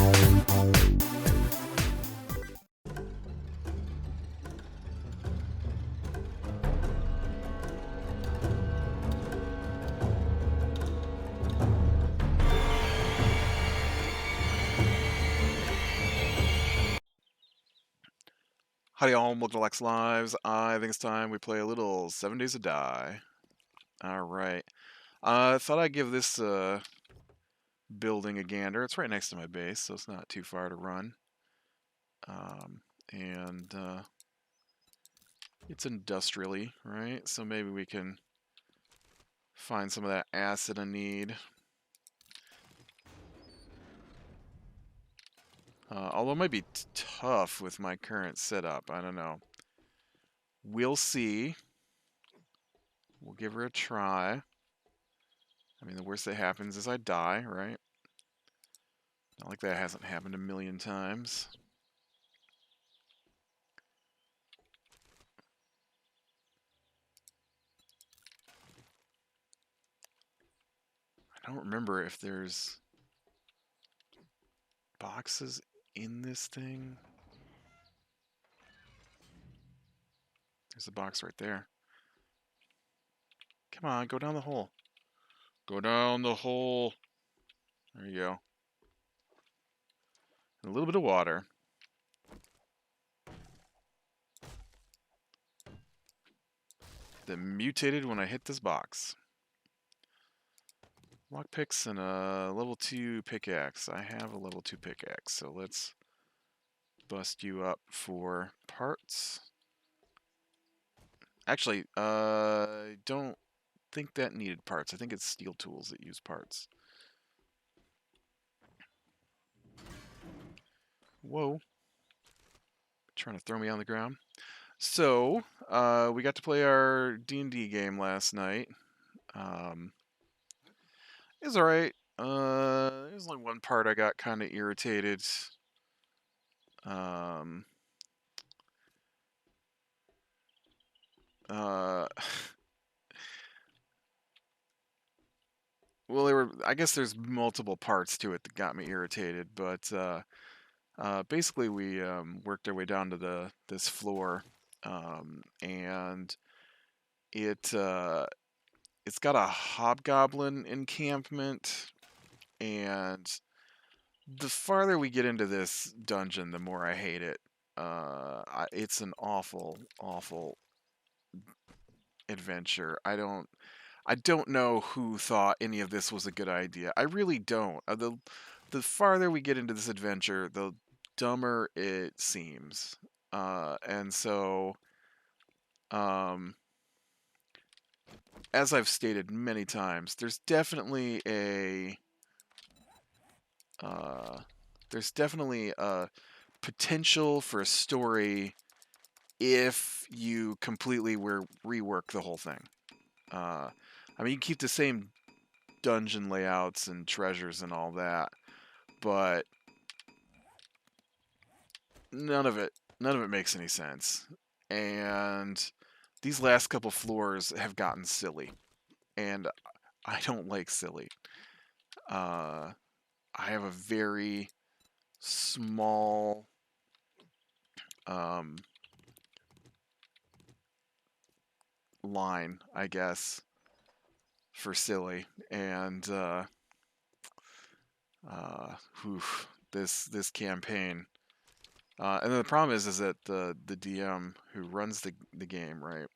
Howdy all, welcome to Lex Lives. I think it's time we play a little 7 Days to Die. Alright. I thought I'd give this building a gander. It's right next to my base, so it's not too far to run. And it's industrially, right? So maybe we can find some of that acid I need. Although it might be tough with my current setup. I don't know. We'll see. We'll give her a try. I mean, the worst that happens is I die, right? Not like that hasn't happened a million times. I don't remember if there's boxes in this thing. There's a box right there. Come on, go down the hole. Go down the hole. There you go. And a little bit of water. That mutated when I hit this box. Lockpicks and a level 2 pickaxe. I have a level 2 pickaxe, so let's bust you up for parts. Actually, I don't think that needed parts. I think it's steel tools that use parts. Whoa. Trying to throw me on the ground. So, we got to play our D&D game last night. It was alright. There's only one part I got kind of irritated. Well, I guess there's multiple parts to it that got me irritated, but basically we worked our way down to this floor, and it's got a hobgoblin encampment, and the farther we get into this dungeon, the more I hate it. It's an awful, awful adventure. I don't know who thought any of this was a good idea. I really don't. The farther we get into this adventure, the dumber it seems. And so, as I've stated many times, there's definitely a potential for a story if you completely rework the whole thing. I mean, you can keep the same dungeon layouts and treasures and all that, but none of it makes any sense. And these last couple floors have gotten silly, and I don't like silly. I have a very small line, I guess, for silly, and this campaign. And then the problem is that the DM who runs the game, right?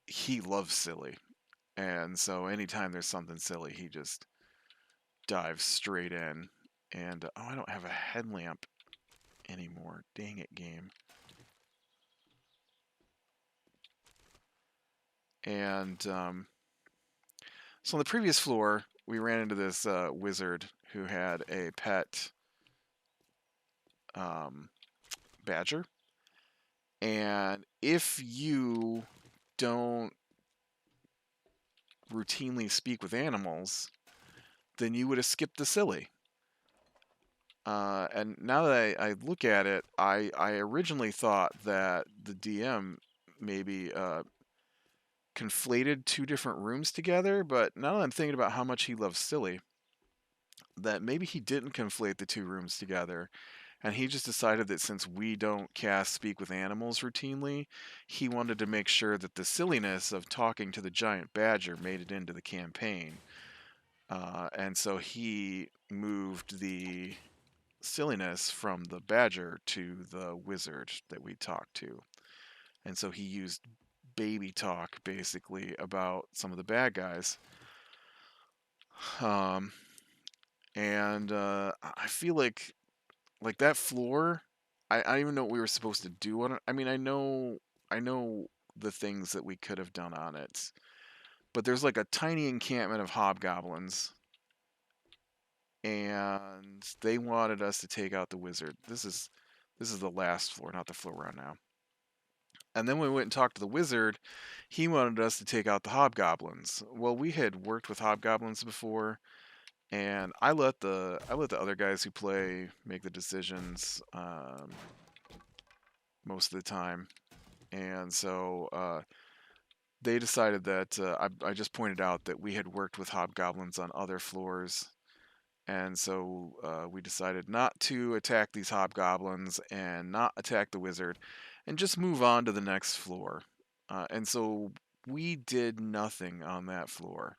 He loves silly, and so anytime there's something silly, he just dives straight in. And oh, I don't have a headlamp anymore. Dang it, game. And so on the previous floor, we ran into this wizard who had a pet badger. And if you don't routinely speak with animals, then you would have skipped the silly. And now that I look at it, I originally thought that the DM maybe conflated two different rooms together, but now that I'm thinking about how much he loves silly, that maybe he didn't conflate the two rooms together, and he just decided that since we don't cast Speak with Animals routinely, he wanted to make sure that the silliness of talking to the giant badger made it into the campaign. And so he moved the silliness from the badger to the wizard that we talked to. And so he used baby talk basically about some of the bad guys. Um, and I feel like that floor, I don't even know what we were supposed to do on it. I mean, I know the things that we could have done on it, but there's like a tiny encampment of hobgoblins, and they wanted us to take out the wizard. This is the last floor, not the floor we're on now. And then when we went and talked to the wizard, he wanted us to take out the hobgoblins. Well, we had worked with hobgoblins before, and I let the other guys who play make the decisions most of the time. And so they decided that I just pointed out that we had worked with hobgoblins on other floors, and so we decided not to attack these hobgoblins and not attack the wizard, and just move on to the next floor. And so we did nothing on that floor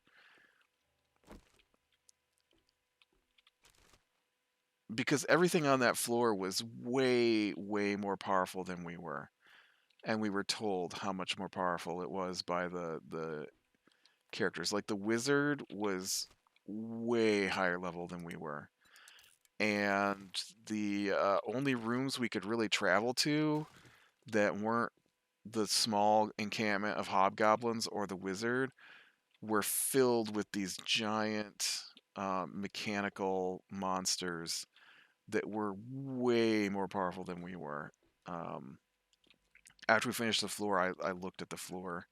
because everything on that floor was way, way more powerful than we were. And we were told how much more powerful it was by the characters. Like the wizard was way higher level than we were, and the only rooms we could really travel to that weren't the small encampment of hobgoblins or the wizard were filled with these giant mechanical monsters that were way more powerful than we were. Um, After we finished the floor, I looked at the floor,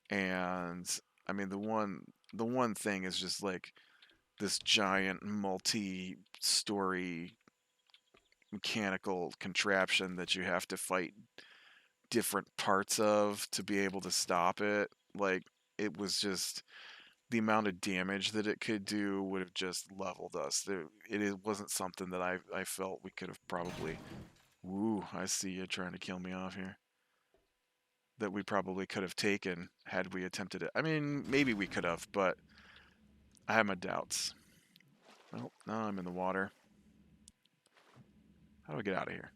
and I mean the one thing is just like this giant multi-story mechanical contraption that you have to fight different parts of to be able to stop it. Like it was just the amount of damage that it could do would have just leveled us. It wasn't something that I felt we could have probably. Woo! I see you trying to kill me off here. That we probably could have taken had we attempted it. I mean, maybe we could have, but I have my doubts. Well, now I'm in the water. How do I get out of here?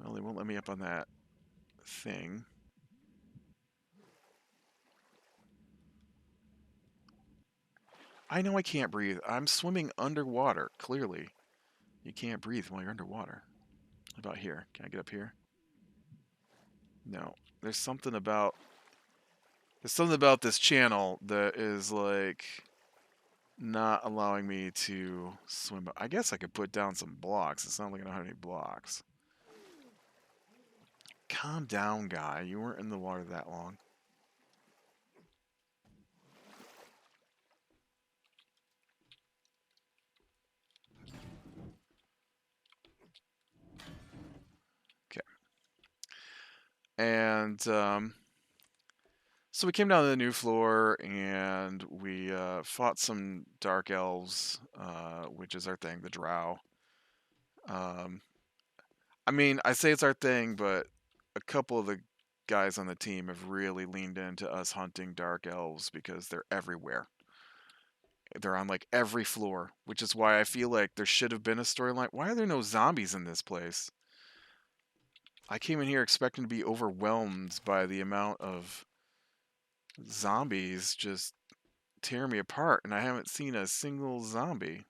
Well, they won't let me up on that thing. I know I can't breathe. I'm swimming underwater, clearly. You can't breathe while you're underwater. How about here? Can I get up here? No. There's something about this channel that is like not allowing me to swim. I guess I could put down some blocks. It's not like I don't have any blocks. Calm down, guy. You weren't in the water that long. Okay. And so we came down to the new floor and we fought some dark elves, which is our thing, the drow. Um, I mean, I say it's our thing, but a couple of the guys on the team have really leaned into us hunting dark elves because they're everywhere. They're on like every floor, which is why I feel like there should have been a storyline. Why are there no zombies in this place? I came in here expecting to be overwhelmed by the amount of zombies just tear me apart, and I haven't seen a single zombie.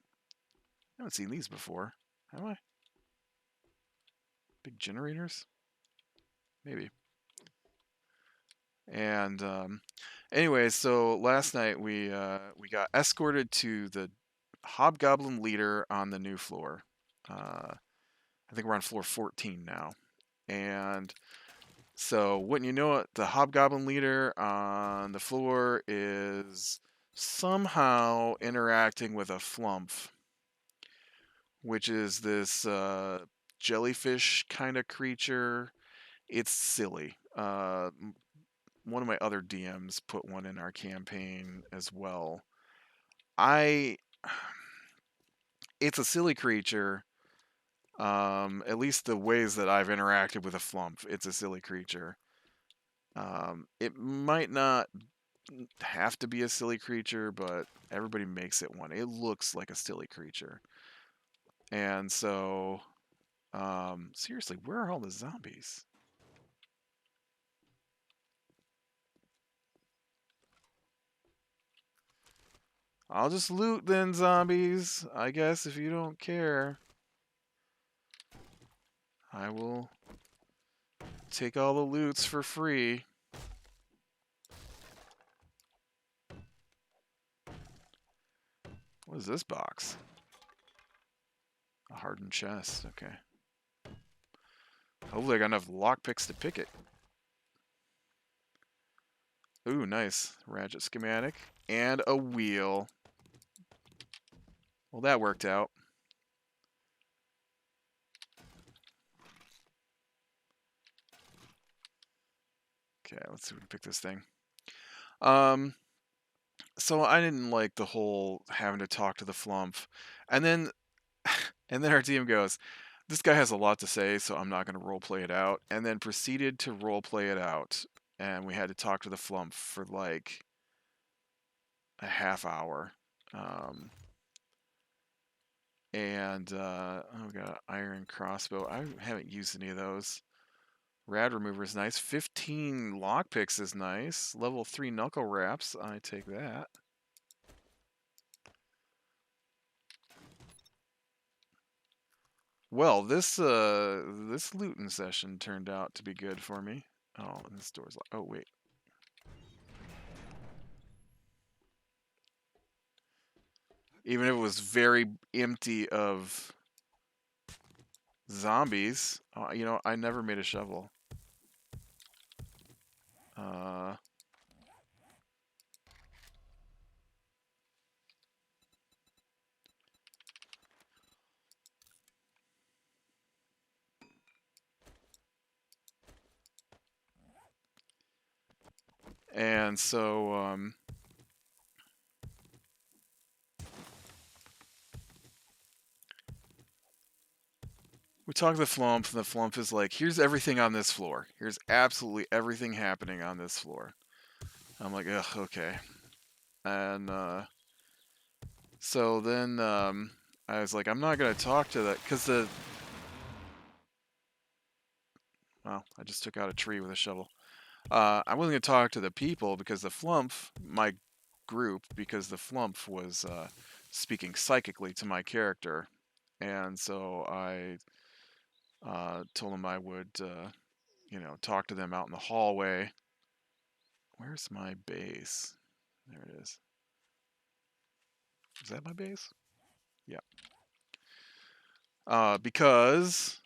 I haven't seen these before. Have I? Big generators? Maybe. And anyway, so last night we got escorted to the hobgoblin leader on the new floor. I think we're on floor 14 now. And so, wouldn't you know it, the hobgoblin leader on the floor is somehow interacting with a flump, which is this jellyfish kind of creature. It's silly. One of my other DMs put one in our campaign as well. I It's a silly creature. At least the ways that I've interacted with a flump, it's a silly creature. It might not have to be a silly creature, but everybody makes it one. It looks like a silly creature. And so, seriously, where are all the zombies? I'll just loot then, zombies. I guess if you don't care, I will take all the loots for free. What is this box? A hardened chest. Okay. Hopefully I got enough lockpicks to pick it. Ooh, nice. Ratchet schematic. And a wheel. Well, that worked out. Okay, let's see if we can pick this thing. So I didn't like the whole having to talk to the flump. And then and then our team goes, this guy has a lot to say, so I'm not going to roleplay it out. And then proceeded to roleplay it out. And we had to talk to the flump for like a half hour. Oh god, iron crossbow. I haven't used any of those. Rad remover is nice. 15 lockpicks is nice. Level 3 knuckle wraps. I take that. Well, this looting session turned out to be good for me. Oh, and this door's locked. Oh wait. Even if it was very empty of zombies, you know, I never made a shovel. Uh, and so, we talk to the flump, and the flump is like, here's everything on this floor. Here's absolutely everything happening on this floor. I'm like, ugh, okay. And so then I was like, I'm not going to talk to that, because well, I just took out a tree with a shovel. I wasn't going to talk to the people because the flump, my group, because the flump was speaking psychically to my character. And so I told him I would, you know, talk to them out in the hallway. Where's my base? There it is. Is that my base? Yeah. Because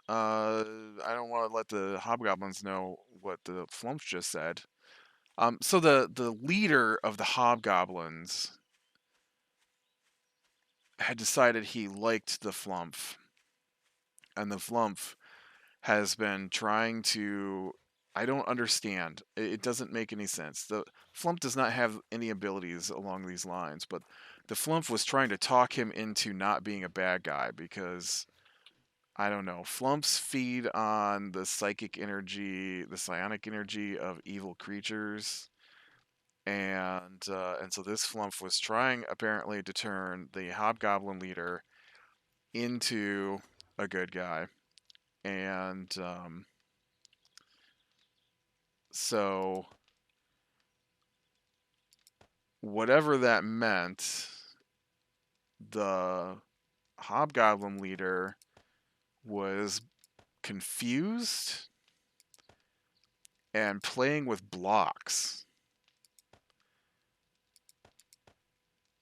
I don't want to let the hobgoblins know what the flump just said. So the leader of the hobgoblins had decided he liked the flump, and the flump has been trying to. I don't understand. It doesn't make any sense. The flump does not have any abilities along these lines, but the flump was trying to talk him into not being a bad guy because I don't know. Flumps feed on the psychic energy, the psionic energy of evil creatures, and so this flump was trying apparently to turn the hobgoblin leader into a good guy, and so whatever that meant, the hobgoblin leader was confused and playing with blocks.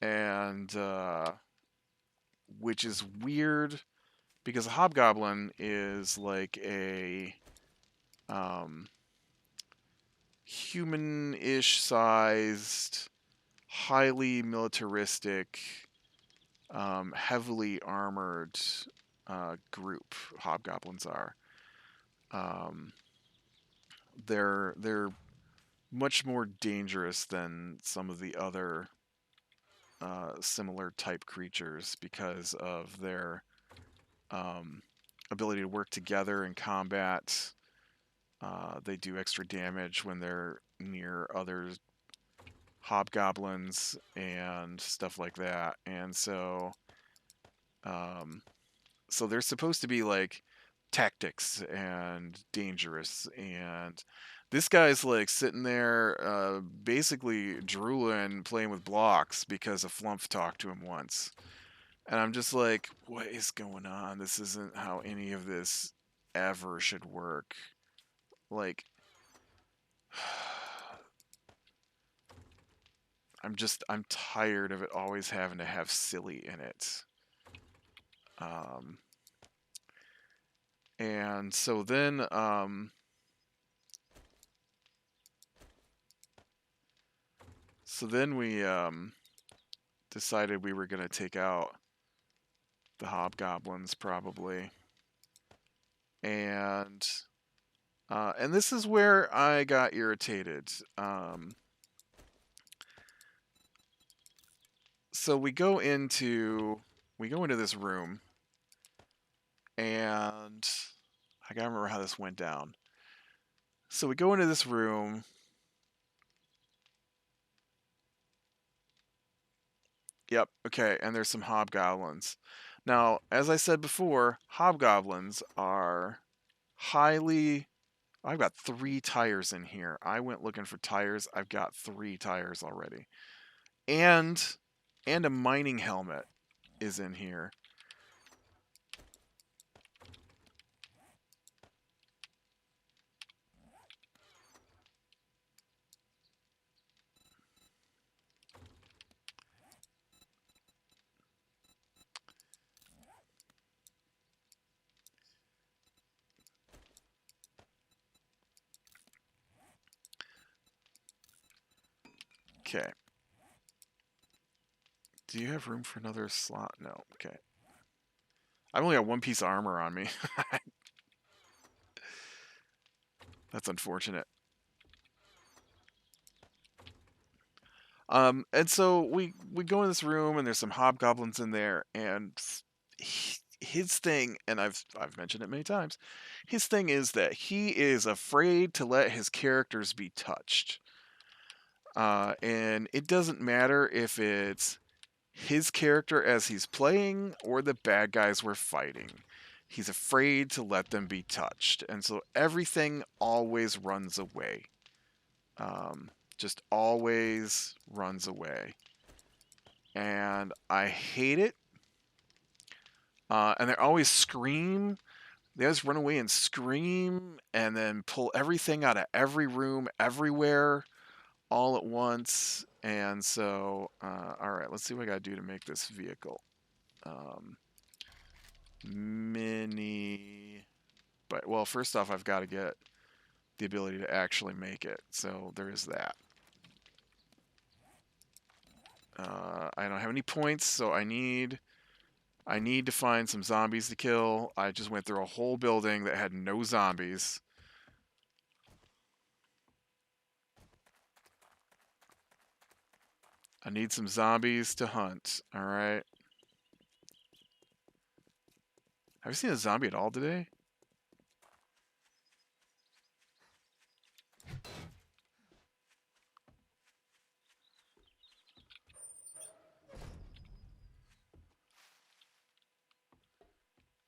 And which is weird because a hobgoblin is like a human-ish sized, highly militaristic, heavily armored group. Hobgoblins are. Um, they're much more dangerous than some of the other similar type creatures because of their um, ability to work together in combat. They do extra damage when they're near other hobgoblins and stuff like that. And um, so they're supposed to be like tactics and dangerous. And this guy's like sitting there, basically drooling, playing with blocks because a flump talked to him once. And I'm just like, what is going on? This isn't how any of this ever should work. Like, I'm tired of it always having to have silly in it. Um, and so then, we decided we were gonna take out the hobgoblins probably, and this is where I got irritated. So we go into this room, and I gotta remember how this went down. So we go into this room. Yep, okay, and there's some hobgoblins. Now, as I said before, hobgoblins are highly. I've got 3 tires in here. I went looking for tires. I've got 3 tires already. And a mining helmet is in here. Okay. Do you have room for another slot? No. Okay. I've only got 1 piece of armor on me. That's unfortunate. And so we go in this room, and there's some hobgoblins in there, and his thing, and I've mentioned it many times, his thing is that he is afraid to let his characters be touched. And it doesn't matter if it's his character as he's playing or the bad guys we're fighting. He's afraid to let them be touched, and so everything always runs away. Just always runs away. And I hate it. And they always scream. They always run away and scream and then pull everything out of every room, everywhere, all at once. And so, all right, let's see what I got to do to make this vehicle. Mini. But, well, first off, I've got to get the ability to actually make it. So there is that. I don't have any points, so I need to find some zombies to kill. I just went through a whole building that had no zombies. I need some zombies to hunt. All right. Have you seen a zombie at all today?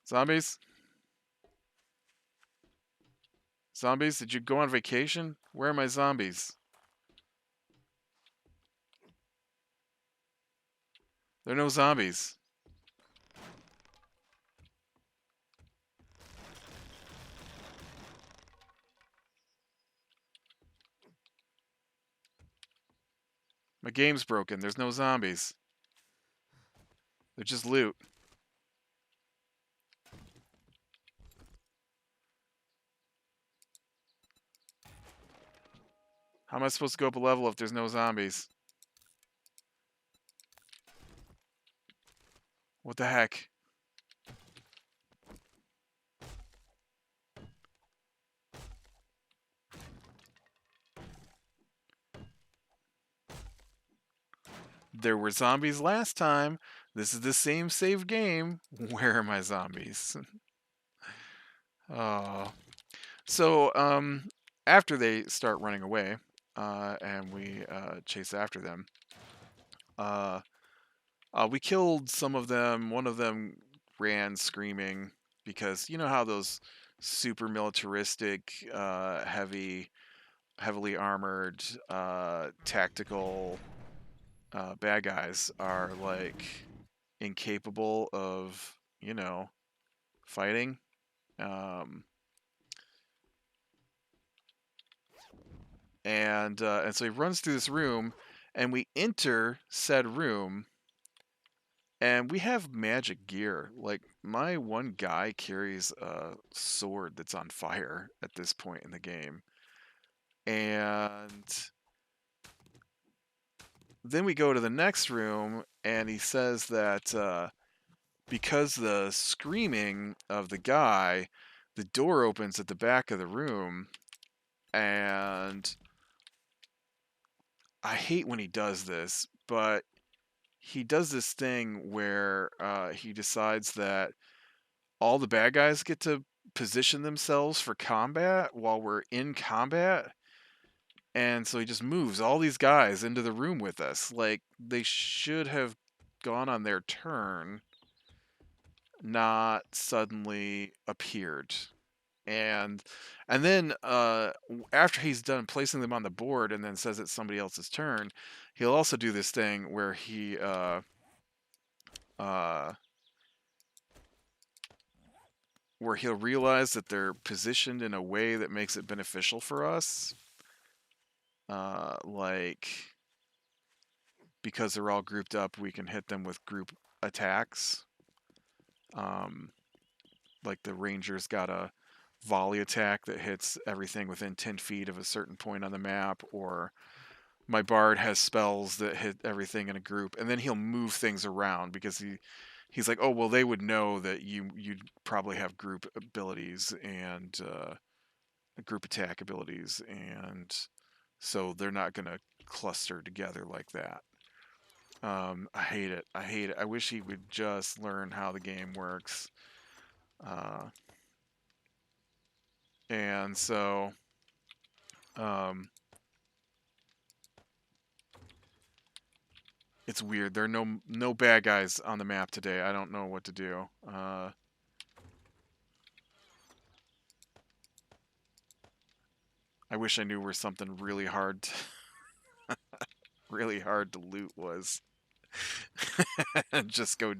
Zombies? Zombies? Did you go on vacation? Where are my zombies? There are no zombies. My game's broken. There's no zombies. They're just loot. How am I supposed to go up a level if there's no zombies? What the heck? There were zombies last time. This is the same save game. Where are my zombies? Oh. So, after they start running away, and we chase after them, uh, we killed some of them. One of them ran screaming because you know how those super militaristic, heavily armored, tactical bad guys are like incapable of, fighting. Um, and so he runs through this room, and we enter said room, and we have magic gear. Like my one guy carries a sword that's on fire at this point in the game, and then we go to the next room, and he says that because the screaming of the guy, the door opens at the back of the room, and I hate when he does this, but he does this thing where he decides that all the bad guys get to position themselves for combat while we're in combat. And so he just moves all these guys into the room with us. Like, they should have gone on their turn, not suddenly appeared. And then after he's done placing them on the board and then says it's somebody else's turn, he'll also do this thing where uh, where he'll realize that they're positioned in a way that makes it beneficial for us. Like, because they're all grouped up, we can hit them with group attacks. Um, like the Rangers got a volley attack that hits everything within 10 feet of a certain point on the map, or my Bard has spells that hit everything in a group, and then he'll move things around because he's like, oh well, they would know that you'd probably have group abilities and group attack abilities, and so they're not gonna cluster together like that. I hate it. I hate it. I wish he would just learn how the game works. Uh, and so, um, it's weird. There are no bad guys on the map today. I don't know what to do. I wish I knew where something really hard to loot was. And just go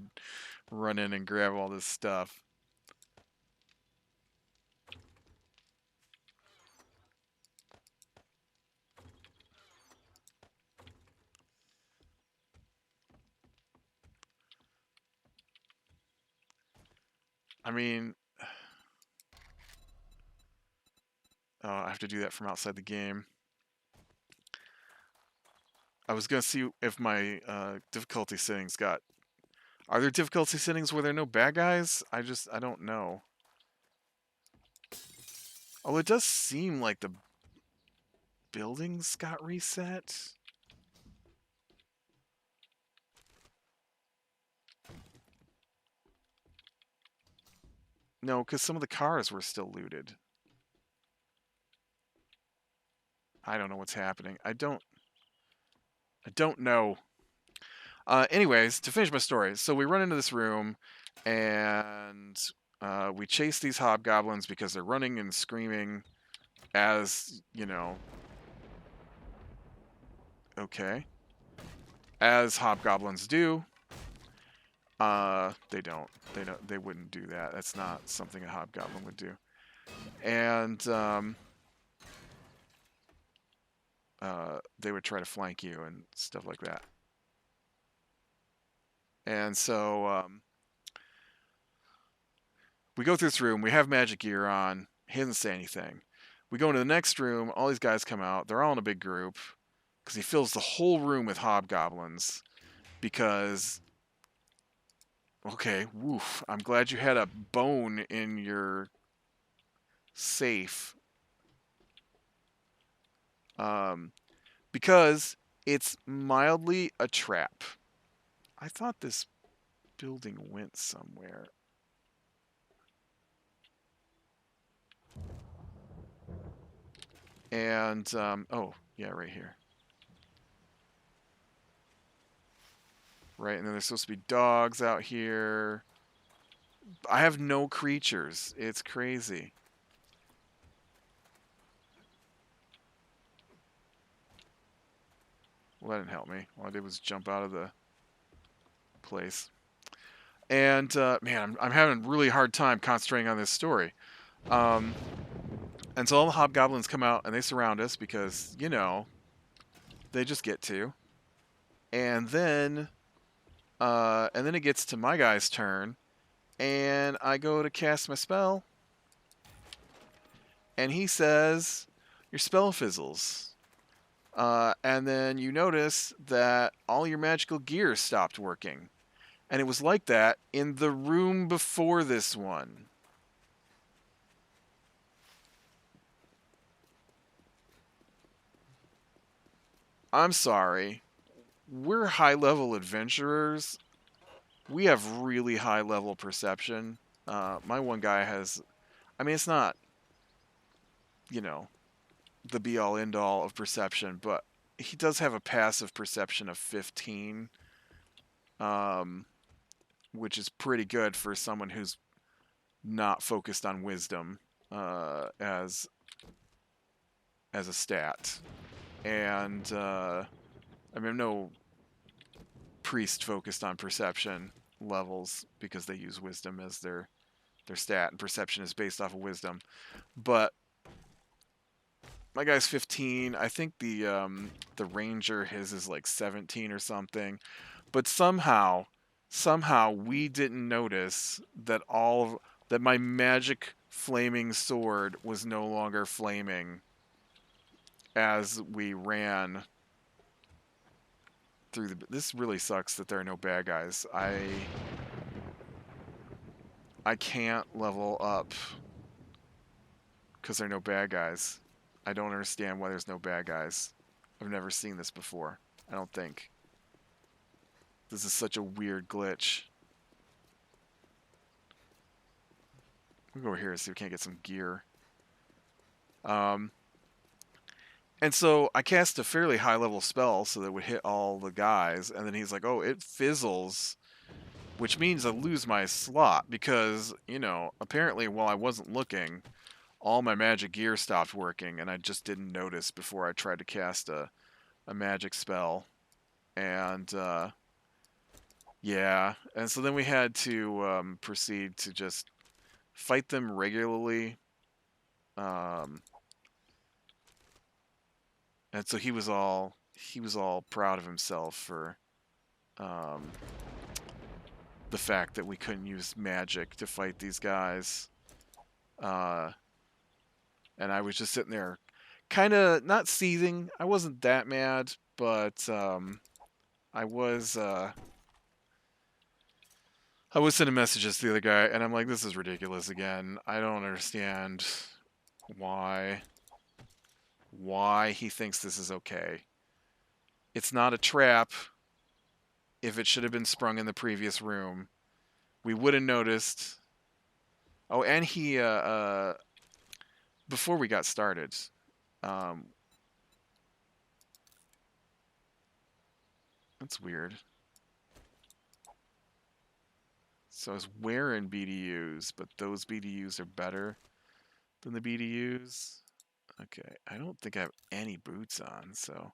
run in and grab all this stuff. I mean, oh, I have to do that from outside the game. I was gonna see if my difficulty settings got. Are there difficulty settings where there are no bad guys? I don't know. Oh, it does seem like the buildings got reset. No, because some of the cars were still looted. I don't know what's happening. I don't know. Anyways, to finish my story, so we run into this room, and we chase these hobgoblins because they're running and screaming, as you know. Okay, as hobgoblins do. They don't. They don't. They wouldn't do that. That's not something a hobgoblin would do. And they would try to flank you and stuff like that. And so we go through this room. We have magic gear on. He doesn't say anything. We go into the next room. All these guys come out. They're all in a big group because he fills the whole room with hobgoblins. Because, okay, woof. I'm glad you had a bone in your safe. Because It's mildly a trap. I thought this building went somewhere. And, oh, yeah, right here. Right, and then there's supposed to be dogs out here. I have no creatures. It's crazy. Well, that didn't help me. All I did was jump out of the place. And, man, I'm having a really hard time concentrating on this story. Um, and so all the hobgoblins come out and they surround us because, you know, they just get to. And then it gets to my guy's turn, and I go to cast my spell, and he says, "Your spell fizzles." And then you notice that all your magical gear stopped working. And it was like that in the room before this one. I'm sorry. We're high level adventurers. We have really high level perception. My one guy has, I mean, it's not, you know, the be all end all of perception, but he does have a passive perception of 15, um, which is pretty good for someone who's not focused on wisdom as a stat. And I mean, no priest focused on perception levels because they use wisdom as their stat, and perception is based off of wisdom. But my guy's 15. I think the ranger his is like 17 or something. But somehow we didn't notice that that my magic flaming sword was no longer flaming as we ran through the. This really sucks that there are no bad guys. I can't level up because there are no bad guys. I don't understand why there's no bad guys. I've never seen this before. I don't think. This is such a weird glitch. We'll go over here and see if we can't get some gear. Um, and so I cast a fairly high level spell so that it would hit all the guys, and then he's like, "Oh, it fizzles," which means I lose my slot because, you know, apparently while I wasn't looking, all my magic gear stopped working, and I just didn't notice before I tried to cast a magic spell. And yeah, and so then we had to proceed to just fight them regularly. Um, and so he was all proud of himself for um, the fact that we couldn't use magic to fight these guys. Uh, and I was just sitting there, kind of not seething. I wasn't that mad, but I was. I was sending messages to the other guy, and I'm like, "This is ridiculous again. I don't understand why he thinks this is okay. It's not a trap. If it should have been sprung in the previous room, we would have noticed." Oh, and he before we got started, um, that's weird. So I was wearing BDUs, but those BDUs are better than the BDUs. Okay, I don't think I have any boots on, so.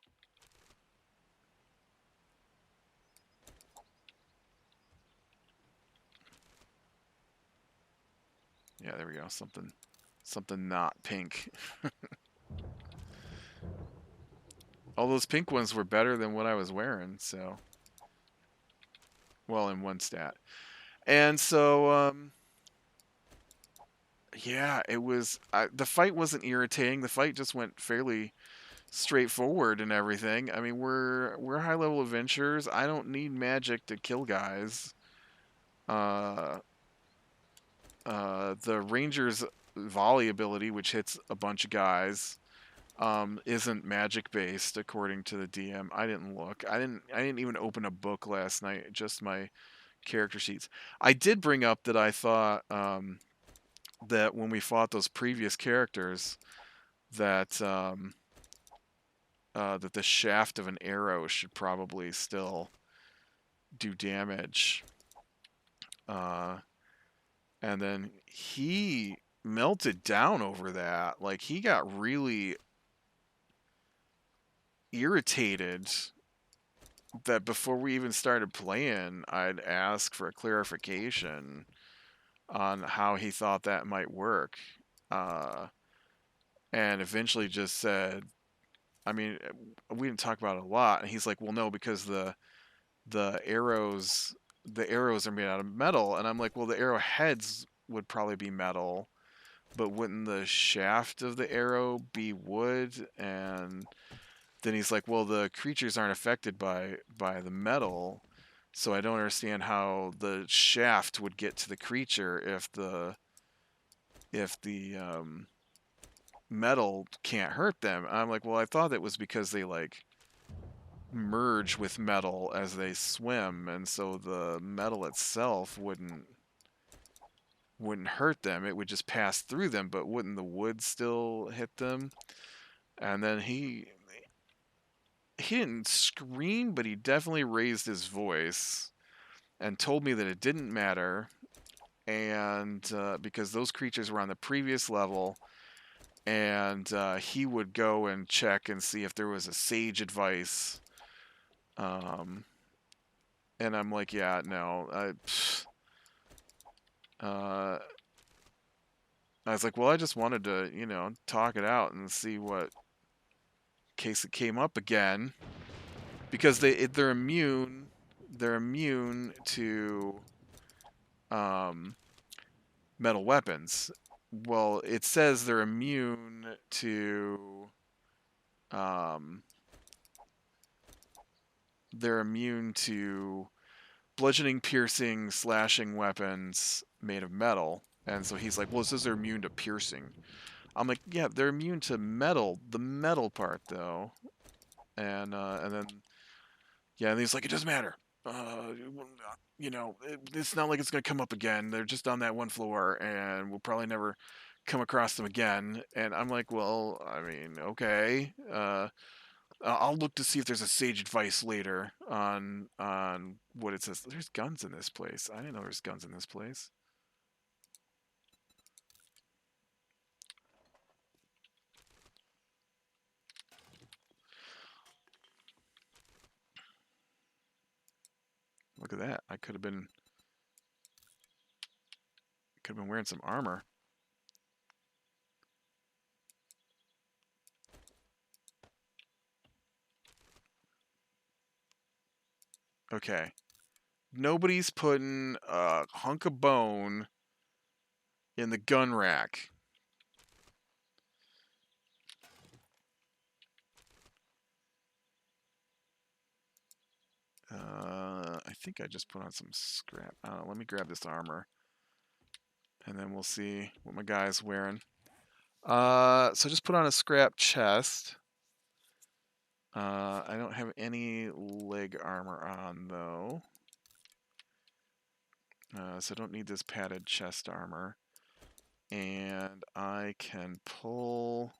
Yeah, there we go. Something not pink. All those pink ones were better than what I was wearing, so. Well, in one stat. And so, yeah, it was. The fight wasn't irritating. The fight just went fairly straightforward and everything. I mean, we're high level adventurers. I don't need magic to kill guys. Uh, the ranger's volley ability, which hits a bunch of guys, isn't magic based according to the DM. I didn't look. I didn't even open a book last night. Just my character sheets. I did bring up that I thought that when we fought those previous characters, that that the shaft of an arrow should probably still do damage. Uh, and then he melted down over that. Like he got really irritated that before we even started playing, I'd ask for a clarification on how he thought that might work. Uh, and eventually just said, I mean, we didn't talk about it a lot. And he's like, well, no, because the arrows the arrows are made out of metal. And I'm like, well, the arrow heads would probably be metal, but wouldn't the shaft of the arrow be wood? And then he's like, well, the creatures aren't affected by the metal, so I don't understand how the shaft would get to the creature if the metal can't hurt them. And I'm like, well, I thought that was because they like merge with metal as they swim, and so the metal itself wouldn't hurt them. It would just pass through them, but wouldn't the wood still hit them? And then he didn't scream, but he definitely raised his voice and told me that it didn't matter, and because those creatures were on the previous level, and he would go and check and see if there was a sage advice. Um, and I'm like, yeah, no. Uh, I was like, well, I just wanted to, talk it out and see what case it came up again, because they're immune. They're immune to um, metal weapons. Well, it says they're immune to um, they're immune to bludgeoning, piercing, slashing weapons made of metal. And so he's like, well, it says they're immune to piercing. I'm like, yeah, they're immune to metal, the metal part though. And then yeah, and he's like, it doesn't matter. It's not like it's gonna come up again. They're just on that one floor, and we'll probably never come across them again. And I'm like, well, I mean, okay. I'll look to see if there's a sage advice later on what it says. There's guns in this place. I didn't know there's guns in this place. Look at that. I could have been wearing some armor. Okay. Nobody's putting a hunk of bone in the gun rack. I think I just put on some scrap. I don't know. Let me grab this armor, and then we'll see what my guy's wearing. So just put on a scrap chest. I don't have any leg armor on though, so I don't need this padded chest armor. And I can pull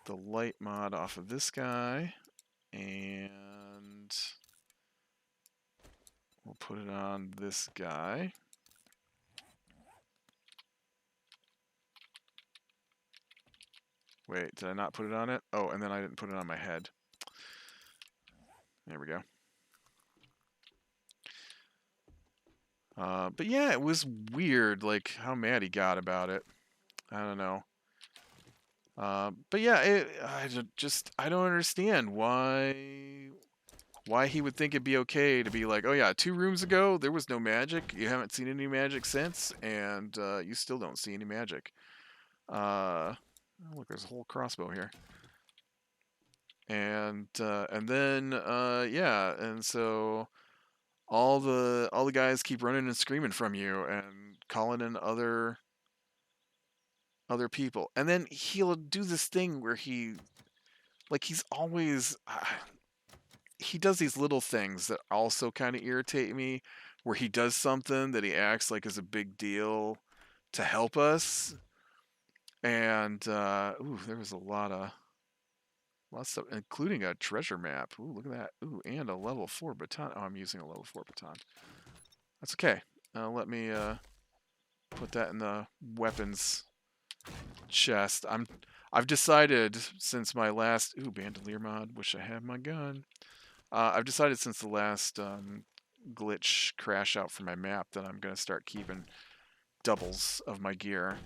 the light mod off of this guy, and we'll put it on this guy. Wait, did I not put it on it? Oh, and then I didn't put it on my head. There we go. But yeah, it was weird, like how mad he got about it. I don't know. But yeah, I don't understand why he would think it'd be okay to be like, oh yeah, 2 rooms ago there was no magic. You haven't seen any magic since, and you still don't see any magic. Oh, look, there's a whole crossbow here. And then yeah, and so all the guys keep running and screaming from you and calling in other people. And then he'll do this thing where he's always, he does these little things that also kind of irritate me, where he does something that he acts like is a big deal to help us. And, ooh, there was a lot of stuff, including a treasure map. Ooh, look at that. Ooh, and a level 4 baton. Oh, I'm using a level 4 baton. That's okay. Let me put that in the weapons chest. I've decided since my last bandolier mod. Wish I had my gun. I've decided since the last glitch crash out for my map that I'm gonna start keeping doubles of my gear,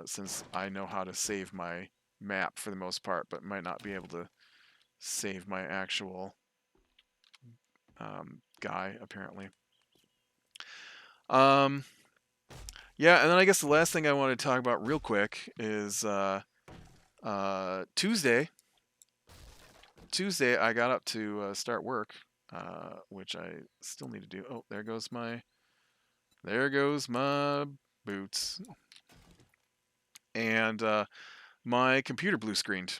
since I know how to save my map for the most part, but might not be able to save my actual guy apparently. Yeah, and then I guess the last thing I want to talk about real quick is Tuesday. Tuesday, I got up to start work, which I still need to do. Oh, there goes my boots, and my computer blue screened,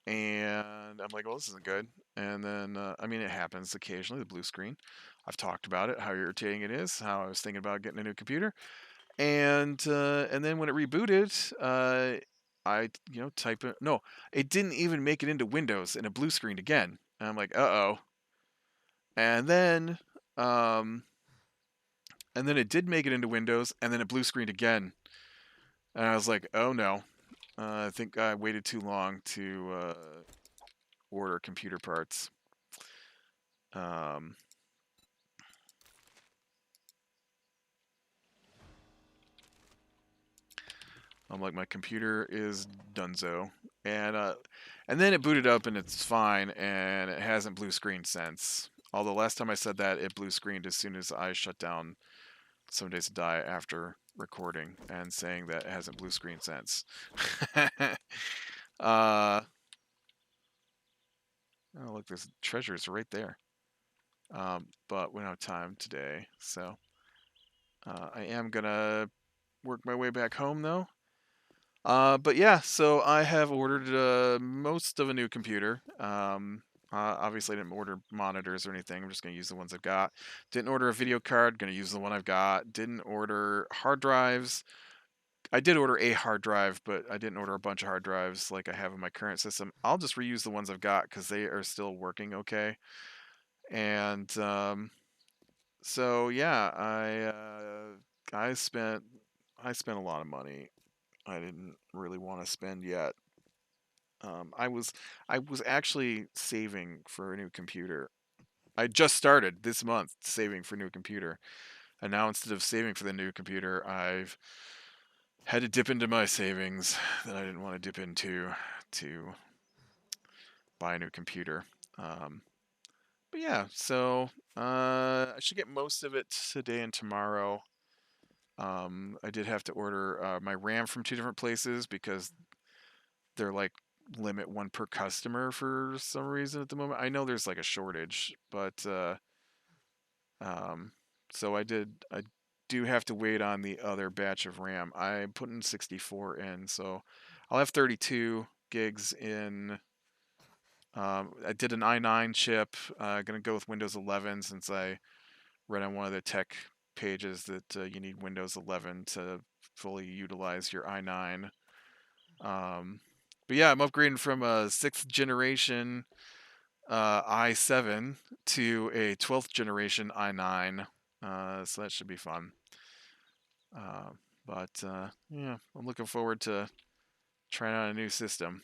and I'm like, well, this isn't good. And then, I mean, it happens occasionally, the blue screen. I've talked about it, how irritating it is, how I was thinking about getting a new computer. And then when it rebooted, I type it. No, it didn't even make it into Windows, and it blue screened again. And I'm like, uh-oh. And then it did make it into Windows, and then it blue screened again. And I was like, oh no, I think I waited too long to order computer parts. I'm like, my computer is donezo, and then it booted up and it's fine, and it hasn't blue screened since. Although last time I said that, it blue screened as soon as I shut down Some Days to Die after recording and saying that it hasn't blue screened since. Oh look, there's treasures right there. But we don't have time today, so I am gonna work my way back home though. But yeah, so I have ordered most of a new computer. Obviously, I didn't order monitors or anything. I'm just going to use the ones I've got. Didn't order a video card. Going to use the one I've got. Didn't order hard drives. I did order a hard drive, but I didn't order a bunch of hard drives like I have in my current system. I'll just reuse the ones I've got because they are still working okay. And so yeah, I spent a lot of money I didn't really want to spend yet. I was actually saving for a new computer. I just started this month saving for a new computer, and now instead of saving for the new computer, I've had to dip into my savings that I didn't want to dip into to buy a new computer. But yeah, so I should get most of it today and tomorrow. I did have to order my RAM from 2 different places because they're like limit 1 per customer for some reason at the moment. I know there's like a shortage, but so I do have to wait on the other batch of RAM. I put in 64 in, so I'll have 32 gigs in. I did an i9 chip. Gonna go with Windows 11 since I read on one of the tech pages that you need Windows 11 to fully utilize your i9. But yeah, I'm upgrading from a 6th generation i7 to a 12th generation i9. So that should be fun. But yeah, I'm looking forward to trying out a new system.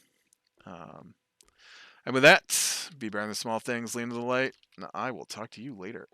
And with that, be better than the small things, lean to the light, and I will talk to you later.